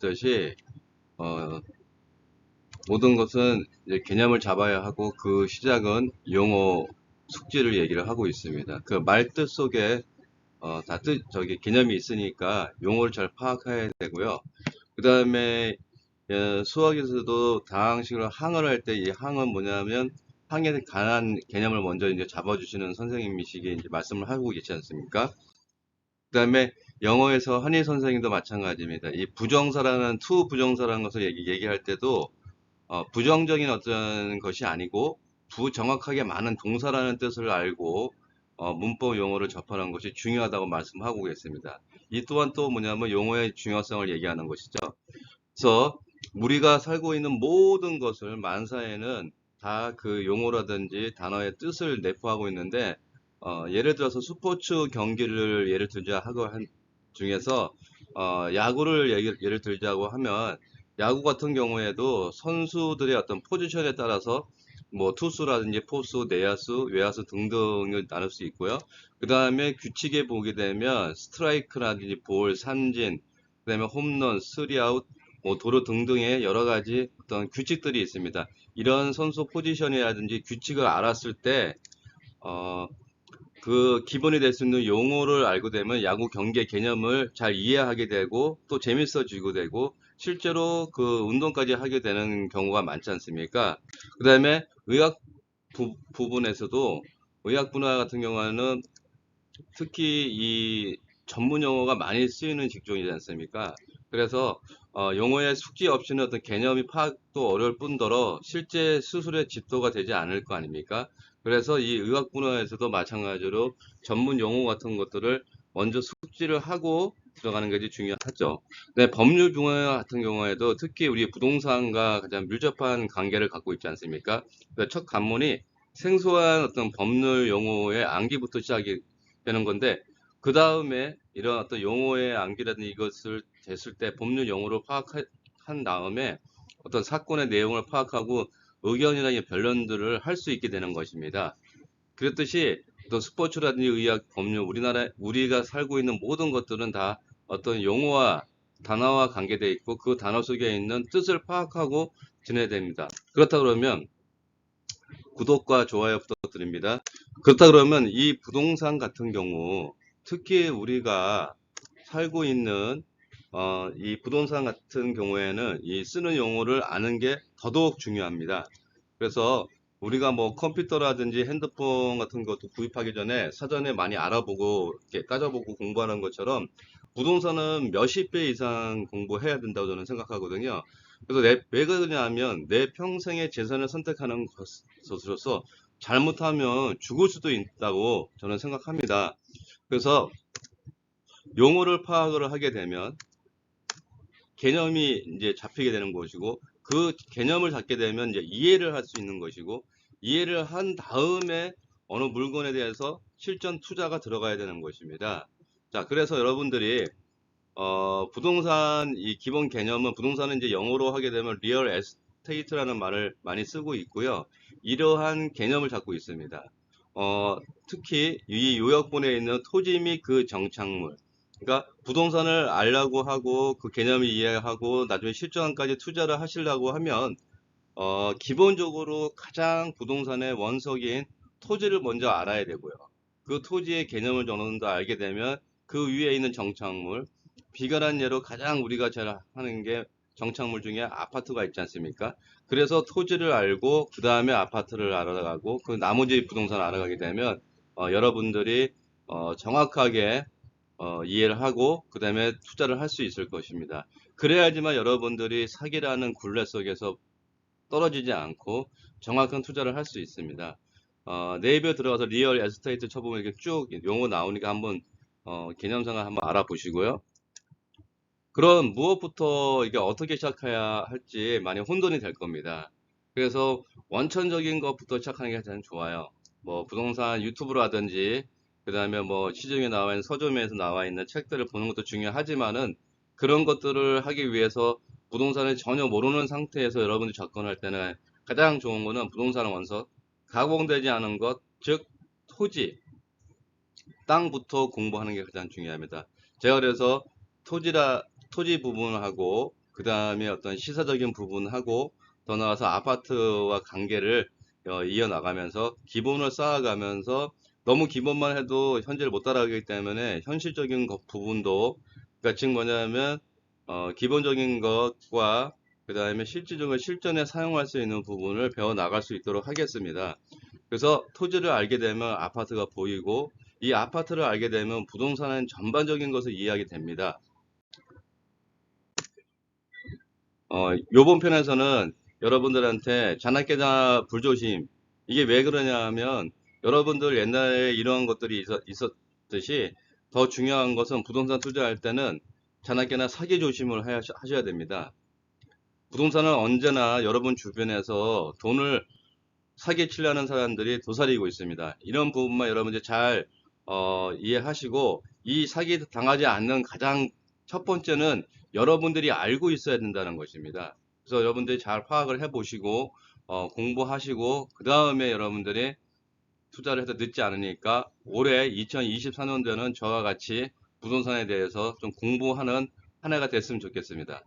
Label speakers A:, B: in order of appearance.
A: 말씀드렸듯이 모든 것은 이제 개념을 잡아야 하고 그 시작은 용어 숙지를 얘기를 하고 있습니다. 그 말뜻 속에 저기 개념이 있으니까 용어를 잘 파악해야 되고요. 그 다음에 수학에서도 다항식으로 항을 할 때 이 항은 뭐냐면 항에 관한 개념을 먼저 이제 잡아주시는 선생님이시기에 이제 말씀을 하고 계시지 않습니까? 그 다음에 영어에서 한희 선생님도 마찬가지입니다. 이 부정사라는 투 부정사라는 것을 얘기할 때도 부정적인 어떤 것이 아니고 부정확하게 많은 동사라는 뜻을 알고 문법 용어를 접하는 것이 중요하다고 말씀하고 계십니다. 이 또한 또 뭐냐면 용어의 중요성을 얘기하는 것이죠. 그래서 우리가 살고 있는 모든 것을 만사에는 다 그 용어라든지 단어의 뜻을 내포하고 있는데 예를 들어서 스포츠 경기를 예를 들자 하고 한 중에서 야구를 예를 들자고 하면 야구 같은 경우에도 선수들의 어떤 포지션에 따라서 뭐 투수라든지 포수, 내야수, 외야수 등등을 나눌 수 있고요. 그 다음에 규칙에 보게 되면 스트라이크라든지 볼, 삼진, 그 다음에 홈런, 쓰리아웃, 뭐 도루 등등의 여러 가지 어떤 규칙들이 있습니다. 이런 선수 포지션이라든지 규칙을 알았을 때 그 기본이 될 수 있는 용어를 알고 되면 야구 경기의 개념을 잘 이해하게 되고 또 재밌어지고 되고 실제로 그 운동까지 하게 되는 경우가 많지 않습니까? 그 다음에 의학 부분에서도 의학 분야 같은 경우는 특히 이 전문 용어가 많이 쓰이는 직종이지 않습니까? 그래서 용어의 숙지 없이는 어떤 개념이 파악도 어려울 뿐더러 실제 수술에 집도가 되지 않을 거 아닙니까? 그래서 이 의학 분야에서도 마찬가지로 전문 용어 같은 것들을 먼저 숙지를 하고 들어가는 것이 중요하죠. 네, 법률 분야 같은 경우에도 특히 우리 부동산과 가장 밀접한 관계를 갖고 있지 않습니까? 그래서 첫 관문이 생소한 어떤 법률 용어의 암기부터 시작이 되는 건데 그 다음에 이런 어떤 용어의 암기라든지 이것을 됐을 때 법률 용어로 파악한 다음에 어떤 사건의 내용을 파악하고 의견이나 변론들을 할 수 있게 되는 것입니다. 그렇듯이 또 스포츠라든지 의학, 법률, 우리가 살고 있는 모든 것들은 다 어떤 용어와 단어와 관계되어 있고 그 단어 속에 있는 뜻을 파악하고 지내야 됩니다. 그렇다 그러면 구독과 좋아요 부탁드립니다. 그렇다 그러면 이 부동산 같은 경우 특히 우리가 살고 있는 이 부동산 같은 경우에는 이 쓰는 용어를 아는 게 더더욱 중요합니다. 그래서 우리가 뭐 컴퓨터라든지 핸드폰 같은 것도 구입하기 전에 사전에 많이 알아보고 이렇게 따져보고 공부하는 것처럼 부동산은 몇십 배 이상 공부해야 된다고 저는 생각하거든요. 그래서 왜 그러냐면 내 평생의 재산을 선택하는 것으로서 잘못하면 죽을 수도 있다고 저는 생각합니다. 그래서 용어를 파악을 하게 되면 개념이 이제 잡히게 되는 것이고 그 개념을 잡게 되면 이제 이해를 할 수 있는 것이고 이해를 한 다음에 어느 물건에 대해서 실전 투자가 들어가야 되는 것입니다. 자, 그래서 여러분들이 부동산 이 기본 개념은 부동산은 이제 영어로 하게 되면 리얼 에스테이트라는 말을 많이 쓰고 있고요. 이러한 개념을 잡고 있습니다. 특히 이 요약본에 있는 토지 및 그 정착물 그러니까 부동산을 알려고 하고 그 개념을 이해하고 나중에 실전까지 투자를 하시려고 하면 기본적으로 가장 부동산의 원석인 토지를 먼저 알아야 되고요. 그 토지의 개념을 어느 정도 알게 되면 그 위에 있는 정착물 비관한 예로 가장 우리가 잘 하는 게 정착물 중에 아파트가 있지 않습니까? 그래서 토지를 알고 그 다음에 아파트를 알아가고 그 나머지 부동산을 알아가게 되면 여러분들이 정확하게 이해를 하고 그 다음에 투자를 할 수 있을 것입니다. 그래야지만 여러분들이 사기라는 굴레 속에서 떨어지지 않고 정확한 투자를 할 수 있습니다. 네이버에 들어가서 리얼 에스테이트 쳐보면 이렇게 쭉 용어 나오니까 한번 개념상을 한번 알아보시고요. 그럼 무엇부터 이게 어떻게 시작해야 할지 많이 혼돈이 될 겁니다. 그래서 원천적인 것부터 시작하는 게 가장 좋아요. 뭐 부동산 유튜브라든지 그 다음에 뭐 시중에 나와 있는 서점에서 나와 있는 책들을 보는 것도 중요하지만은 그런 것들을 하기 위해서 부동산을 전혀 모르는 상태에서 여러분이 접근할 때는 가장 좋은 거는 부동산 원석, 가공되지 않은 것, 즉 토지, 땅부터 공부하는 게 가장 중요합니다. 제가 그래서 토지 부분하고 그 다음에 어떤 시사적인 부분하고 더 나아가서 아파트와 관계를 이어나가면서 기본을 쌓아가면서 너무 기본만 해도 현재를 못 따라가기 때문에 현실적인 부분도 그러니까 즉 뭐냐면 기본적인 것과 그 다음에 실질적으로 실전에 사용할 수 있는 부분을 배워 나갈 수 있도록 하겠습니다. 그래서 토지를 알게 되면 아파트가 보이고 이 아파트를 알게 되면 부동산은 전반적인 것을 이해하게 됩니다. 요번 편에서는 여러분들한테 자나깨나 불조심 이게 왜 그러냐 하면 여러분들 옛날에 이런 것들이 있었듯이 더 중요한 것은 부동산 투자할 때는 자나깨나 사기 조심을 하셔야 됩니다. 부동산은 언제나 여러분 주변에서 돈을 사기치려는 사람들이 도사리고 있습니다. 이런 부분만 여러분들 잘 이해하시고 이 사기 당하지 않는 가장 첫 번째는 여러분들이 알고 있어야 된다는 것입니다. 그래서 여러분들이 잘 파악을 해보시고 공부하시고 그 다음에 여러분들이 투자를 해도 늦지 않으니까 올해 2024년도에는 저와 같이 부동산에 대해서 좀 공부하는 한 해가 됐으면 좋겠습니다.